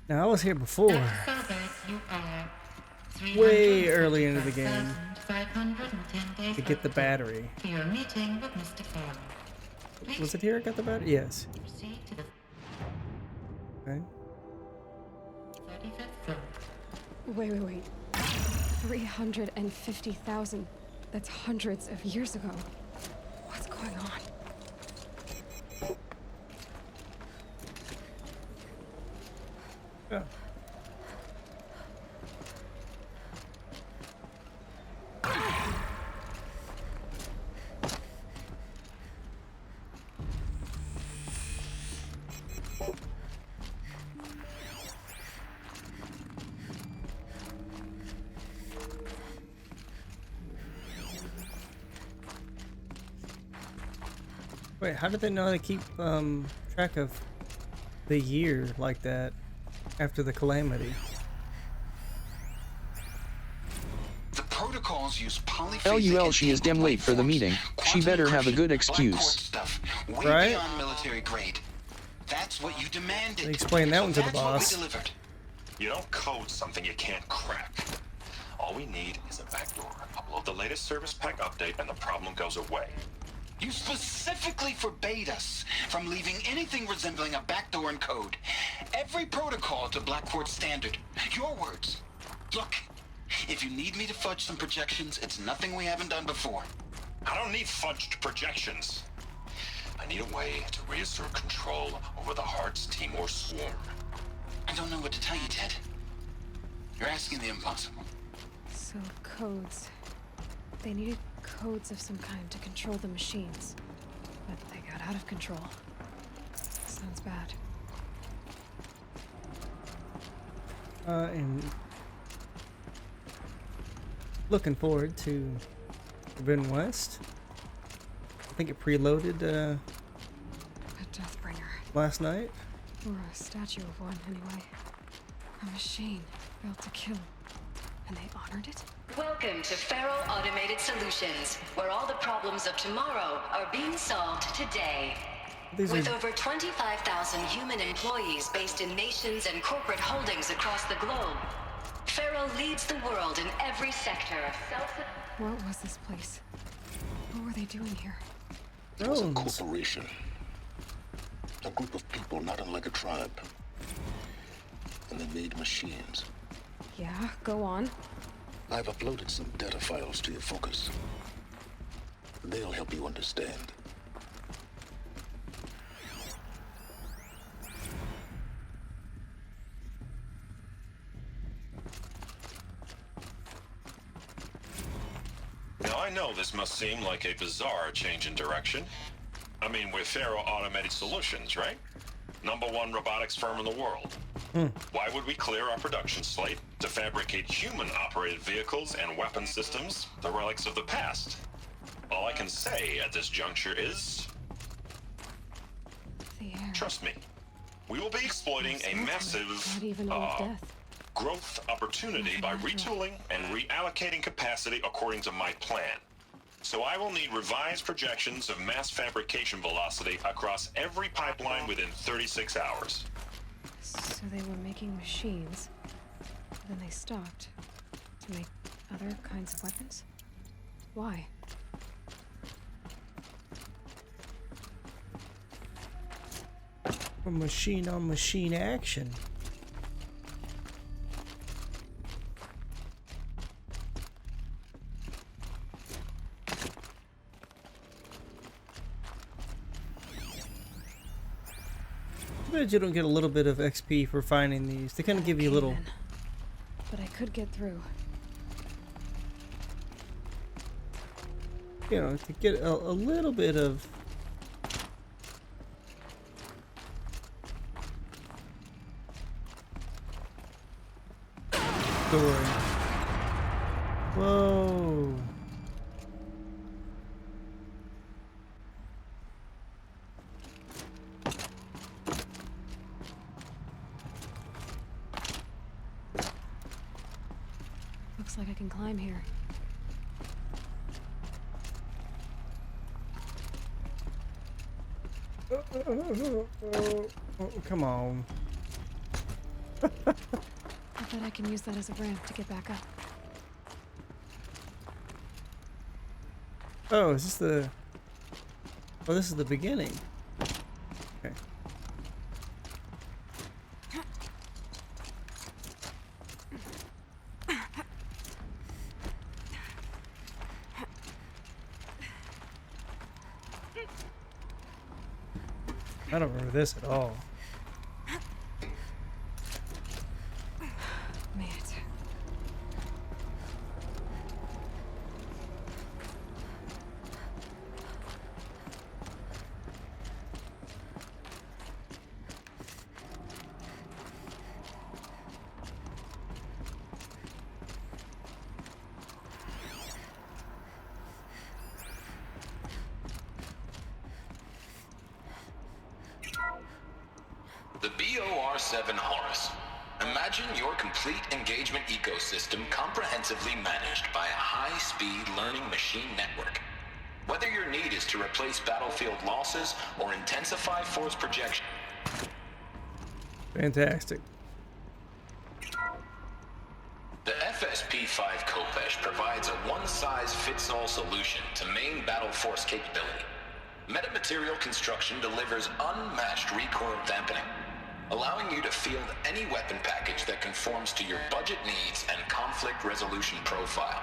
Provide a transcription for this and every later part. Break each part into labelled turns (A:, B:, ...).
A: Now I was here before, way early into the game, to get the battery. Was it here I got the battery? Yes. Okay.
B: Wait. 350,000. That's hundreds of years ago. What's going on?
A: Oh. Wait, how did they know how to keep track of the year like that after the calamity?
C: The protocols use polyphasic.
D: LUL, she is damn late for the meeting. She better have a good excuse.
C: Stuff way
A: Right?
C: beyond military grade. That's what you demanded.
A: They explained that one to the
C: That's what
A: boss.
C: we delivered.
E: You don't code something you can't crack. All we need is a backdoor. Upload the latest service pack update and the problem goes away.
C: You specifically forbade us from leaving anything resembling a backdoor in code. Every protocol to Blackford's standard. Your words. Look, if you need me to fudge some projections, it's nothing we haven't done before.
E: I don't need fudged projections. I need a way to reassert control over the Heart's Timor swarm.
C: I don't know what to tell you, Ted. You're asking the impossible.
B: So, codes. They needed codes of some kind to control the machines. But they got out of control. Sounds bad.
A: And looking forward to Forbidden West. I think it preloaded
B: A Deathbringer.
A: last night.
B: Or a statue of one, anyway. A machine built to kill. And they honored it?
F: Welcome to Faro Automated Solutions, where all the problems of tomorrow are being solved today. With over 25,000 human employees based in nations and corporate holdings across the globe, Faro leads the world in every sector of
B: What was this place? What were they doing here?
G: It was a
A: Drones.
G: corporation. A group of people not unlike a tribe. And they made machines.
B: Yeah, go on.
G: I've uploaded some data files to your focus. They'll help you understand.
E: Now I know this must seem like a bizarre change in direction. I mean, we're Faro Automated Solutions, right? #1 robotics firm in the world. Why would we clear our production slate to fabricate human-operated vehicles and weapon systems, the relics of the past? All I can say at this juncture is,
B: The air.
E: trust me, we will be exploiting a massive
B: Not even old death.
E: growth opportunity by retooling and reallocating capacity according to my plan. So I will need revised projections of mass fabrication velocity across every pipeline within 36 hours.
B: So they were making machines. Then they stopped. To make other kinds of weapons? Why?
A: For machine on machine action. Too bad you don't get a little bit of XP for finding these. They kind of give you a little.
B: Then. But I could get through.
A: You know, to get a little bit of story. Whoa.
B: Looks like I can climb here.
A: Oh, come on.
B: I bet I can use that as a ramp to get back up.
A: Oh, is this the... Oh, this is the beginning. Okay. I don't remember this at all.
B: Man.
C: The BOR-7 Horus. Imagine your complete engagement ecosystem comprehensively managed by a high-speed learning machine network. Whether your need is to replace battlefield losses or intensify force projection.
A: Fantastic.
C: The FSP-5 Kopesh provides a one-size-fits-all solution to main battle force capability. Metamaterial construction delivers unmatched recoil dampening, allowing you to field any weapon package that conforms to your budget needs and conflict resolution profile.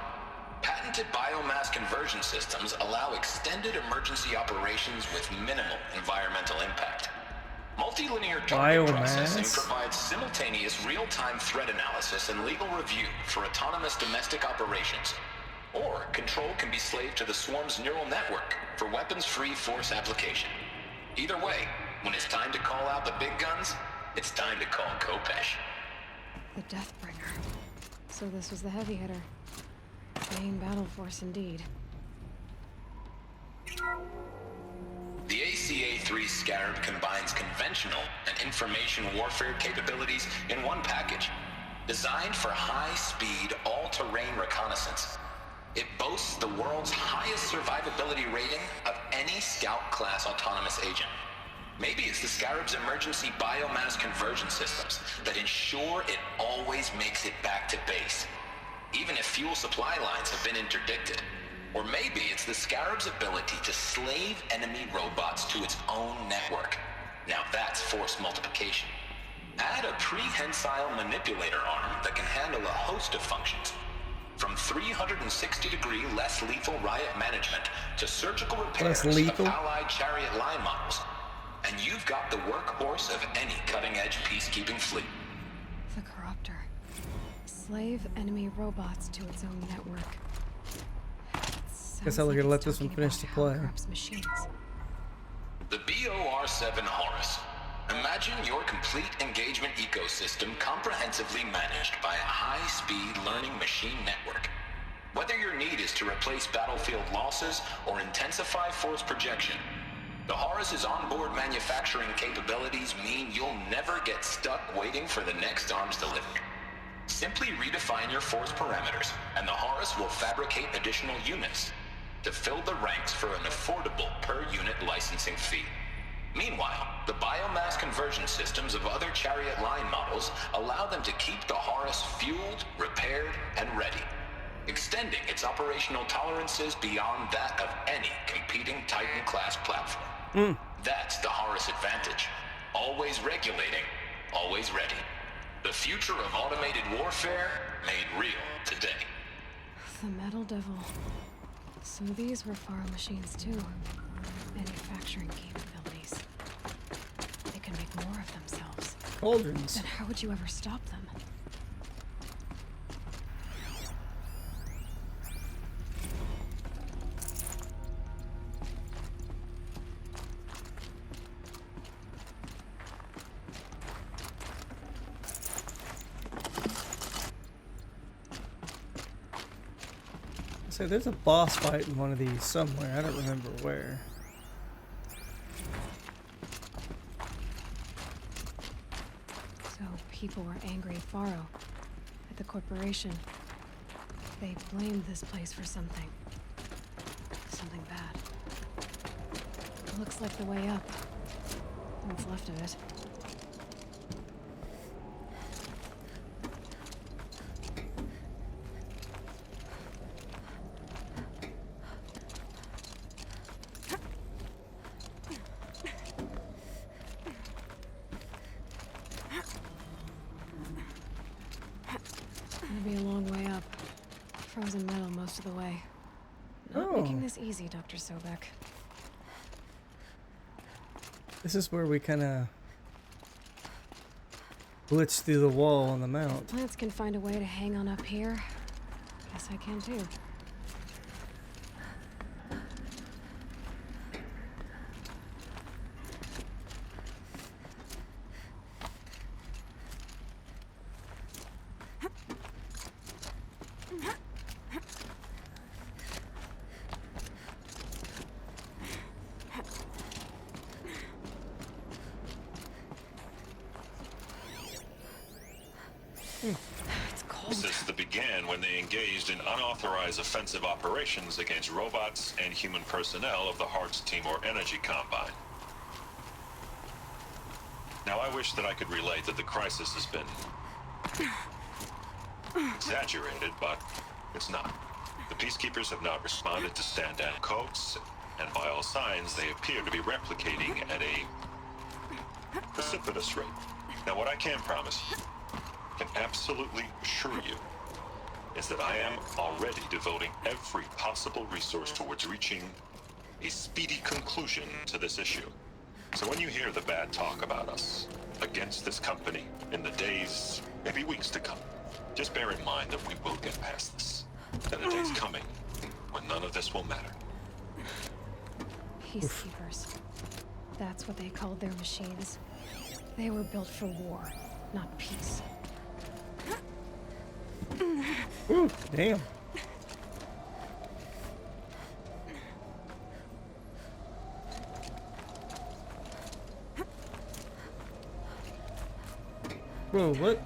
C: Patented biomass conversion systems allow extended emergency operations with minimal environmental impact. Multilinear target processing provides simultaneous real-time threat analysis and legal review for autonomous domestic operations. Or control can be slaved to the swarm's neural network for weapons-free force application. Either way, when it's time to call out the big guns, it's time to call Kopesh.
B: The Deathbringer. So this was the heavy hitter. Main battle force indeed.
C: The ACA-3 Scarab combines conventional and information warfare capabilities in one package. Designed for high-speed, all-terrain reconnaissance. It boasts the world's highest survivability rating of any Scout-class autonomous agent. Maybe it's the Scarab's emergency biomass conversion systems that ensure it always makes it back to base, even if fuel supply lines have been interdicted. Or maybe it's the Scarab's ability to slave enemy robots to its own network. Now that's force multiplication. Add a prehensile manipulator arm that can handle a host of functions. From 360-degree less lethal riot management to surgical repairs of allied chariot line models. And you've got the workhorse of any cutting-edge peacekeeping fleet.
B: The Corruptor. Slave enemy robots to its own network.
A: Guess I'm gonna let this one finish the play.
B: Machines.
C: The BOR-7 Horus. Imagine your complete engagement ecosystem comprehensively managed by a high-speed learning machine network. Whether your need is to replace battlefield losses or intensify force projection, the Horus's onboard manufacturing capabilities mean you'll never get stuck waiting for the next arms delivery. Simply redefine your force parameters, and the Horus will fabricate additional units to fill the ranks for an affordable per-unit licensing fee. Meanwhile, the biomass conversion systems of other chariot line models allow them to keep the Horus fueled, repaired, and ready, extending its operational tolerances beyond that of any competing Titan-class platform. That's the Horus advantage. Always regulating, always ready. The future of automated warfare made real today.
B: The Metal Devil. So these were Faro machines too. Manufacturing capabilities. They can make more of themselves.
A: Cauldrons.
B: Then how would you ever stop them?
A: So there's a boss fight in one of these somewhere. I don't remember where.
B: So people were angry at Faro, at the corporation. They blamed this place for something. Something bad. Looks like the way up. What's left of it. gonna be a long way up. Frozen metal most of the way. Not
A: Oh.
B: making this easy, Dr. Sobek.
A: This is where we kind of blitz through the wall on the mount.
B: Plants can find a way to hang on up here. Guess I can too. It's cold.
E: This began when they engaged in unauthorized offensive operations against robots and human personnel of the Hearts Timor Energy Combine. Now, I wish that I could relate that the crisis has been exaggerated, but it's not. The peacekeepers have not responded to stand-down codes, and by all signs, they appear to be replicating at a precipitous rate. Now, what I can promise you, can absolutely assure you, is that I am already devoting every possible resource towards reaching a speedy conclusion to this issue. So when you hear the bad talk about us against this company in the days, maybe weeks to come, just bear in mind that we will get past this. That a day's coming when none of this will matter.
B: Peacekeepers. That's what they called their machines. They were built for war, not peace.
A: Ooh, damn. Whoa, what?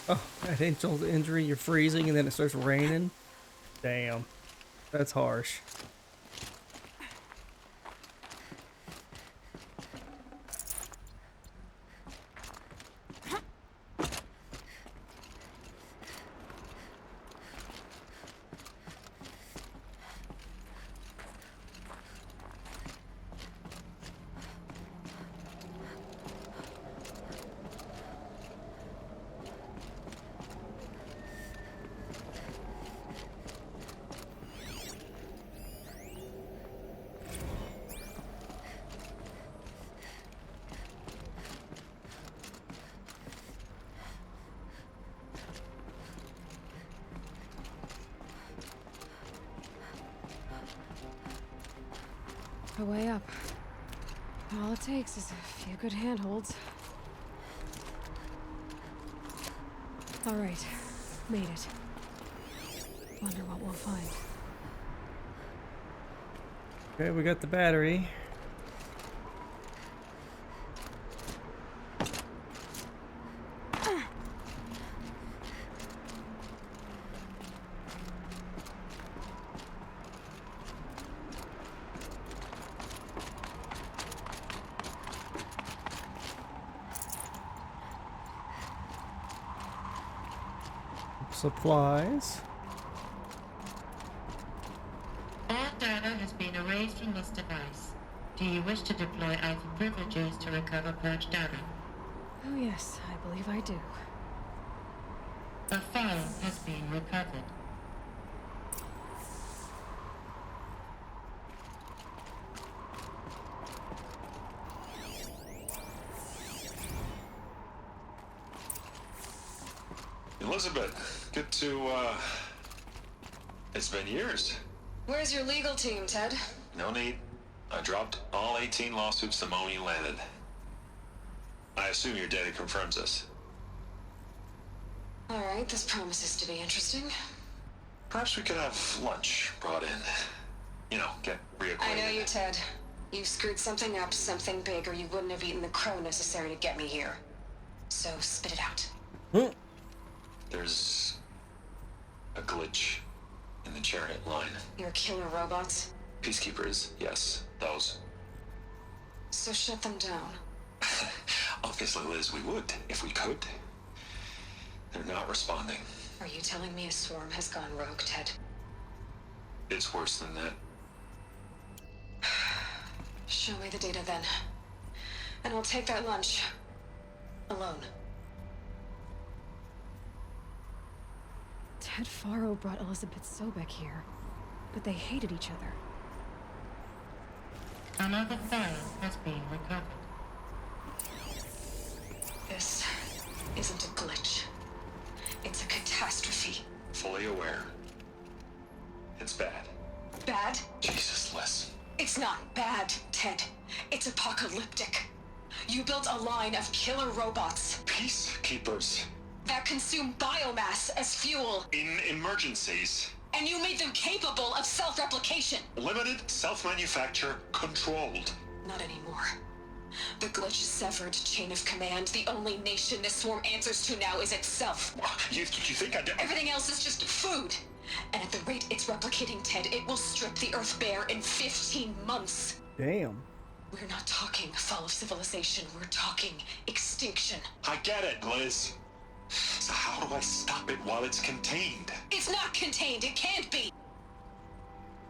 A: Oh, that insult injury, you're freezing and then it starts raining. Damn. That's harsh.
B: A way up. All it takes is a few good handholds. All right, made it. Wonder what we'll find.
A: Okay, we got the battery. Supplies.
H: All data has been erased from this device. Do you wish to deploy item privileges to recover purged data?
B: Oh yes, I believe I do.
H: The file has been recovered.
E: Elizabeth, good to, it's been years.
B: Where's your legal team, Ted?
E: No need. I dropped all 18 lawsuits the moment you landed. I assume your data confirms this.
B: Alright, this promises to be interesting.
E: Perhaps we could have lunch brought in. You know, get reacquainted.
B: I know you, Ted. You screwed something up, something big, or you wouldn't have eaten the crow necessary to get me here. So, spit it out.
E: There's a glitch in the chariot line.
B: Your killer robots?
E: Peacekeepers, yes, those.
B: So shut them down.
E: Obviously, Liz, we would, if we could. They're not responding.
B: Are you telling me a swarm has gone rogue, Ted?
E: It's worse than that.
B: Show me the data then. And I'll take that lunch. Alone. Ted Faro brought Elizabeth Sobek here, but they hated each other.
H: Another file has been recovered.
B: This isn't a glitch. It's a catastrophe.
E: Fully aware. It's bad.
B: Bad?
E: Jesus, Liz.
B: It's not bad, Ted. It's apocalyptic. You built a line of killer robots
E: Peacekeepers.
B: that consume biomass as fuel,
E: In emergencies.
B: and you made them capable of self-replication.
E: Limited, self-manufacture, controlled.
B: Not anymore. The glitch severed chain of command. The only nation this swarm answers to now is itself.
E: You think I did?
B: Everything else is just food. And at the rate it's replicating, Ted, it will strip the Earth bare in 15 months.
A: Damn.
B: We're not talking fall of civilization. We're talking extinction.
E: I get it, Liz. So how do I stop it while it's contained?
B: It's not contained. It can't be.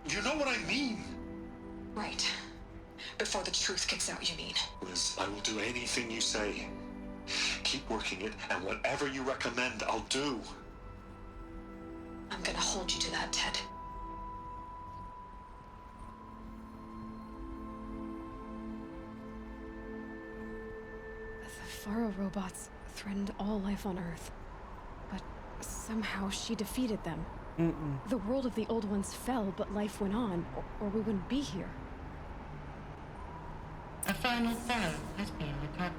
E: You know what I mean?
B: Right. Before the truth gets out, you mean?
E: Liz, I will do anything you say. Keep working it, and whatever you recommend, I'll do.
B: I'm gonna hold you to that, Ted. The Faro robots threatened all life on Earth. But somehow she defeated them. The world of the old ones fell, but life went on, or we wouldn't be here.
H: A final file has been recovered.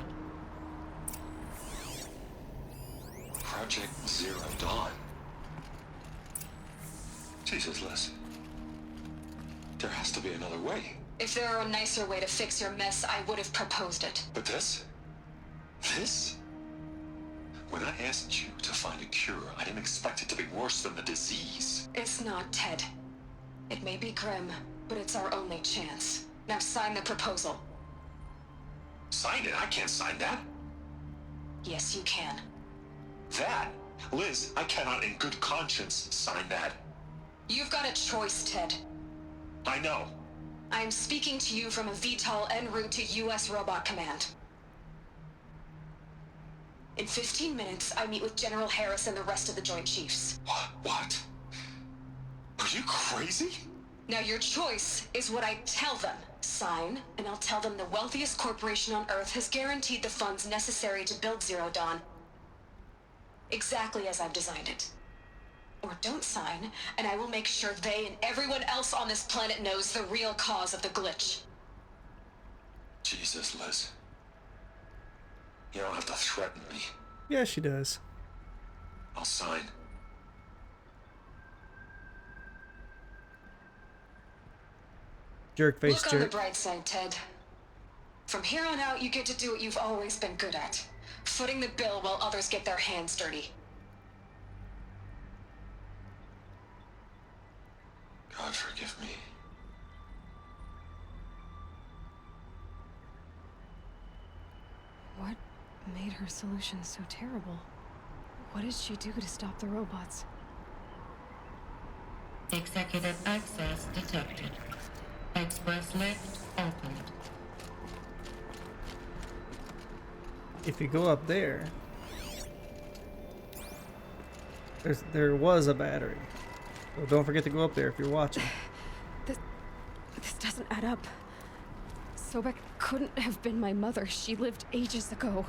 E: Project Zero Dawn. Jesus, Liz. There has to be another way.
B: If there were a nicer way to fix your mess, I would have proposed it.
E: But this? This? When I asked you to find a cure, I didn't expect it to be worse than the disease.
B: It's not, Ted. It may be grim, but it's our only chance. Now sign the proposal.
E: Sign it? I can't sign that.
B: Yes, you can.
E: That? Liz, I cannot in good conscience sign that.
B: You've got a choice, Ted.
E: I know.
B: I am speaking to you from a VTOL en route to U.S. Robot Command. In 15 minutes, I meet with General Harris and the rest of the Joint Chiefs.
E: What? Are you crazy?
B: Now your choice is what I tell them. Sign, and I'll tell them the wealthiest corporation on Earth has guaranteed the funds necessary to build Zero Dawn. Exactly as I've designed it. Or don't sign, and I will make sure they and everyone else on this planet knows the real cause of the glitch.
E: Jesus, Liz. You don't have to threaten me.
A: Yeah, she does.
E: I'll sign.
A: Jerk face
B: Look on the
A: jerk.
B: bright side, Ted. From here on out, you get to do what you've always been good at. Footing the bill while others get their hands dirty.
E: God forgive me.
B: What made her solution so terrible? What did she do to stop the robots?
H: Executive access detected. Express lift opened.
A: If you go up there, there was a battery. So don't forget to go up there if you're watching.
B: This doesn't add up. Sobek couldn't have been my mother. She lived ages ago.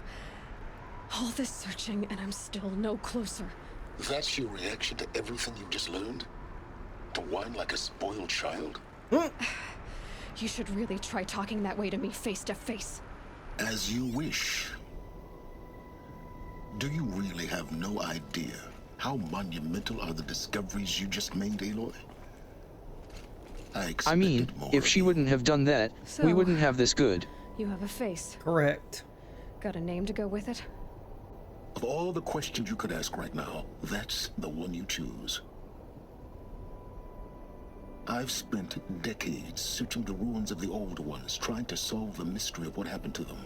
B: All this searching, and I'm still no closer.
G: That's your reaction to everything you've just learned? To whine like a spoiled child?
B: You should really try talking that way to me face to face.
G: As you wish. Do you really have no idea how monumental are the discoveries you just made, Aloy?
D: I mean, if she wouldn't have done that, we
B: So-
D: wouldn't have this good.
B: You have a face.
A: Correct.
B: Got a name to go with it?
G: Of all the questions you could ask right now, that's the one you choose. I've spent decades searching the ruins of the old ones, trying to solve the mystery of what happened to them.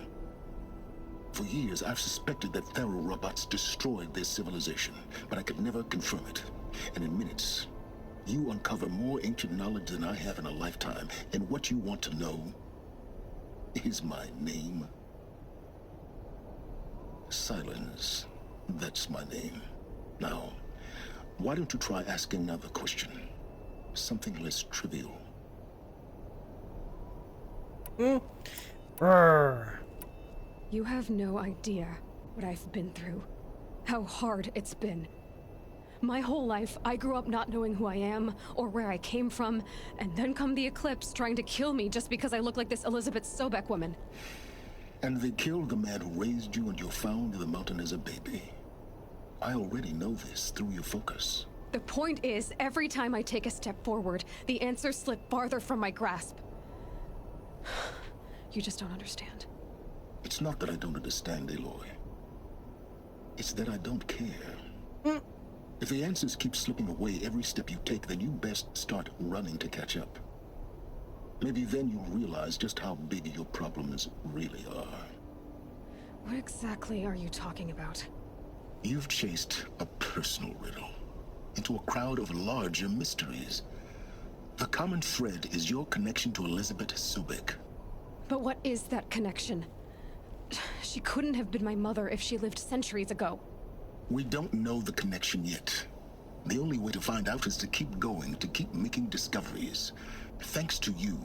G: For years, I've suspected that Thero robots destroyed their civilization, but I could never confirm it. And in minutes, you uncover more ancient knowledge than I have in a lifetime, and what you want to know is my name. Silence. That's my name. Now, why don't you try asking another question? Something less trivial.
B: You have no idea what I've been through. How hard it's been. My whole life, I grew up not knowing who I am or where I came from, and then come the Eclipse trying to kill me just because I look like this Elizabeth Sobek woman.
G: And they killed the man who raised you and you found in the mountain as a baby. I already know this through your focus.
B: The point is, every time I take a step forward, the answers slip farther from my grasp. You just don't understand.
G: It's not that I don't understand, Aloy. It's that I don't care. If the answers keep slipping away every step you take, then you best start running to catch up. Maybe then you'll realize just how big your problems really are.
B: What exactly are you talking about?
G: You've chased a personal riddle into a crowd of larger mysteries. The common thread is your connection to Elizabeth Sobek.
B: But what is that connection? She couldn't have been my mother if she lived centuries ago.
G: We don't know the connection yet. The only way to find out is to keep going, to keep making discoveries. Thanks to you,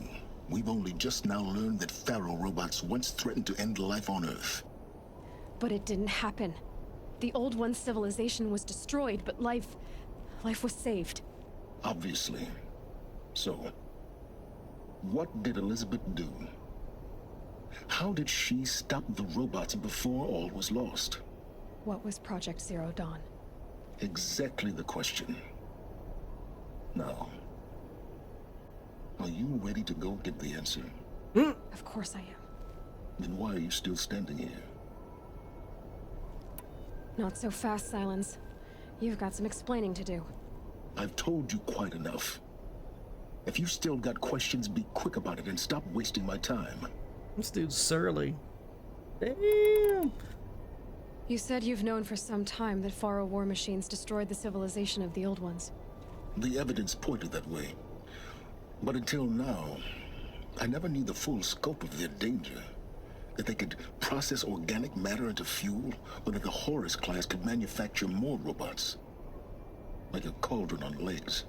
G: we've only just now learned that Thero robots once threatened to end life on Earth.
B: But it didn't happen. The old one's civilization was destroyed, but life was saved.
G: Obviously. So, what did Elizabeth do? How did she stop the robots before all was lost?
B: What was Project Zero Dawn?
G: Exactly the question. Now, are you ready to go get the answer?
B: Of course I am.
G: Then why are you still standing here?
B: Not so fast, Silence. You've got some explaining to do.
G: I've told you quite enough. If you still got questions, be quick about it and stop wasting my time.
A: This dude's surly. Damn.
B: You said you've known for some time that Faro war machines destroyed the civilization of the old ones.
G: The evidence pointed that way. But until now, I never knew the full scope of their danger. That they could process organic matter into fuel, or that the Horus class could manufacture more robots. Like a cauldron on legs.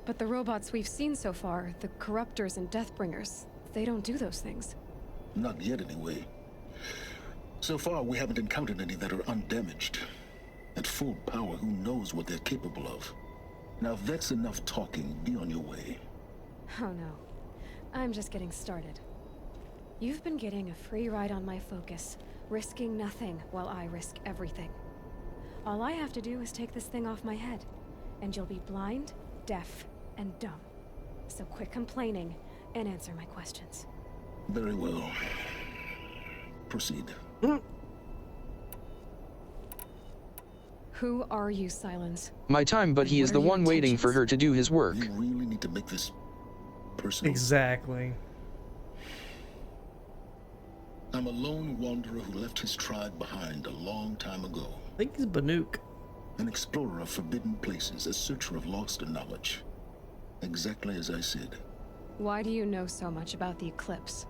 B: But the robots we've seen so far, the Corruptors and Deathbringers, they don't do those things.
G: Not yet, anyway. So far, we haven't encountered any that are undamaged. At full power, who knows what they're capable of? Now, if that's enough talking, be on your way.
B: Oh no. I'm just getting started. You've been getting a free ride on my focus, risking nothing while I risk everything. All I have to do is take this thing off my head, and you'll be blind, deaf, and dumb. So quit complaining and answer my questions.
G: Very well. Proceed.
B: Who are you, Silence?
D: My time, but he is
B: What
D: the
B: are your
D: one waiting for
B: intentions?
D: her to do his work.
G: You really need to make this personal.
A: Exactly.
G: I'm a lone wanderer who left his tribe behind a long time ago.
A: I think he's Banuk.
G: An explorer of forbidden places, a searcher of lost knowledge. Exactly as I said.
B: Why do you know so much about the Eclipse?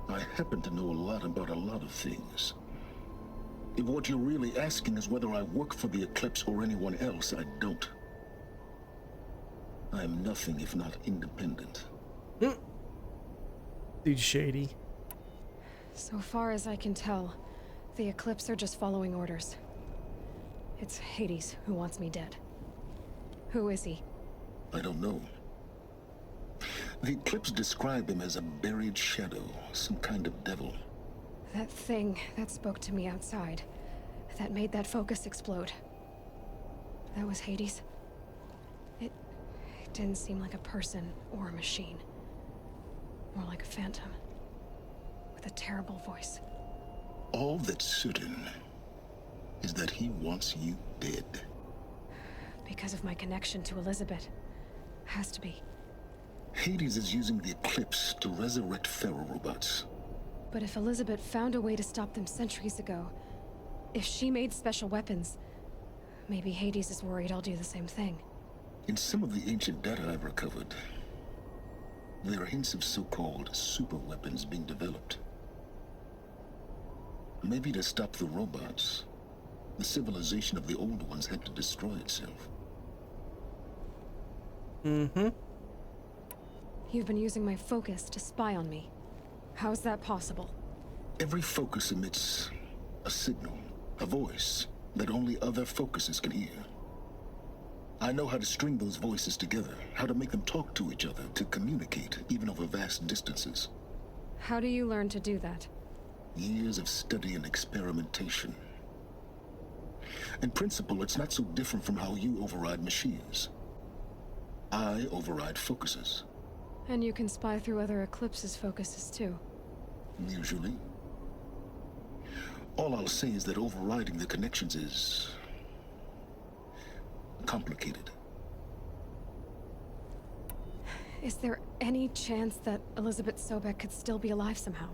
G: I happen to know a lot about a lot of things. If what you're really asking is whether I work for the Eclipse or anyone else, I don't. I am nothing if not independent.
A: Dude, shady.
B: So far as I can tell, the Eclipse are just following orders. It's Hades who wants me dead. Who is he?
G: I don't know. The Eclipse describe him as a buried shadow, some kind of devil.
B: That thing that spoke to me outside, that made that focus explode. That was Hades? It didn't seem like a person or a machine. More like a phantom. With a terrible voice.
G: All that's certain is that he wants you dead.
B: Because of my connection to Elizabeth. Has to be.
G: Hades is using the Eclipse to resurrect Pharaoh robots.
B: But if Elizabeth found a way to stop them centuries ago, if she made special weapons, maybe Hades is worried I'll do the same thing.
G: In some of the ancient data I've recovered, there are hints of so-called super weapons being developed. Maybe to stop the robots, the civilization of the old ones had to destroy itself.
A: Mm-hmm.
B: You've been using my focus to spy on me. How's that possible?
G: Every focus emits a signal, a voice that only other focuses can hear. I know how to string those voices together, how to make them talk to each other, to communicate, even over vast distances.
B: How do you learn to do that?
G: Years of study and experimentation. In principle, it's not so different from how you override machines. I override focuses.
B: And you can spy through other Eclipse's focuses too.
G: Usually. All I'll say is that overriding the connections is complicated.
B: Is there any chance that Elizabeth Sobek could still be alive somehow?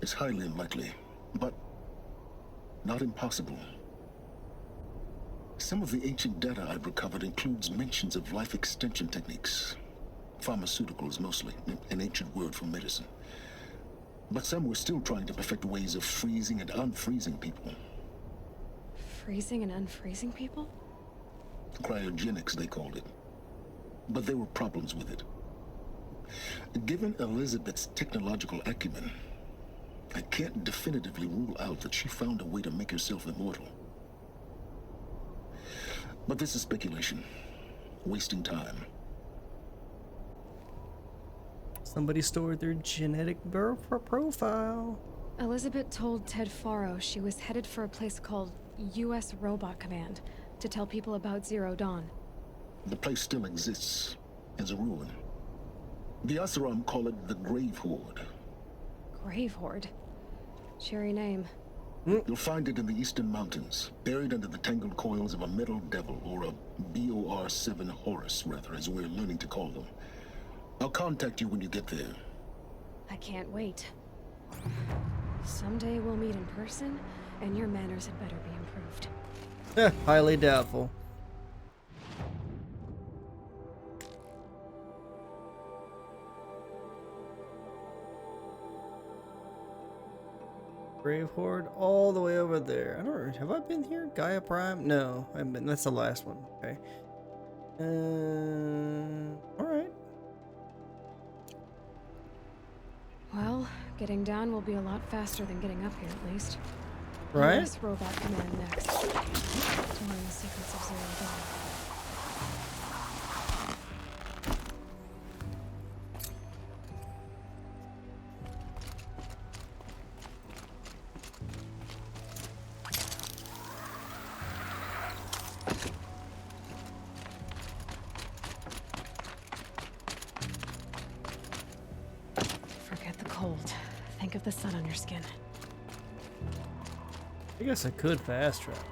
G: It's highly unlikely, but not impossible. Some of the ancient data I've recovered includes mentions of life extension techniques. Pharmaceuticals mostly, an ancient word for medicine. But some were still trying to perfect ways of freezing and unfreezing people.
B: Freezing and unfreezing people?
G: Cryogenics, they called it. But there were problems with it. Given Elizabeth's technological acumen, I can't definitively rule out that she found a way to make herself immortal. But this is speculation. Wasting time.
A: Somebody stored their genetic profile.
B: Elizabeth told Ted Faro she was headed for a place called U.S. Robot Command to tell people about Zero Dawn.
G: The place still exists as a ruin. The Asaram call it the Grave Horde.
B: Grave Horde? Cheery name.
G: You'll find it in the eastern mountains, buried under the tangled coils of a metal devil, or a BOR-7 Horus, rather, as we're learning to call them. I'll contact you when you get there.
B: I can't wait. Someday we'll meet in person, and your manners had better be improved.
A: Highly doubtful. Grave Horde all the way over there. I don't know. Have I been here? Gaia Prime? No, I haven't been. That's the last one. Okay. Alright.
B: Well, getting down will be a lot faster than getting up here, at least.
A: Right?
B: US Robot Command next. To learn the secrets of Zero Dawn. Forget the cold. Think of the sun on your skin.
A: I guess I could fast travel.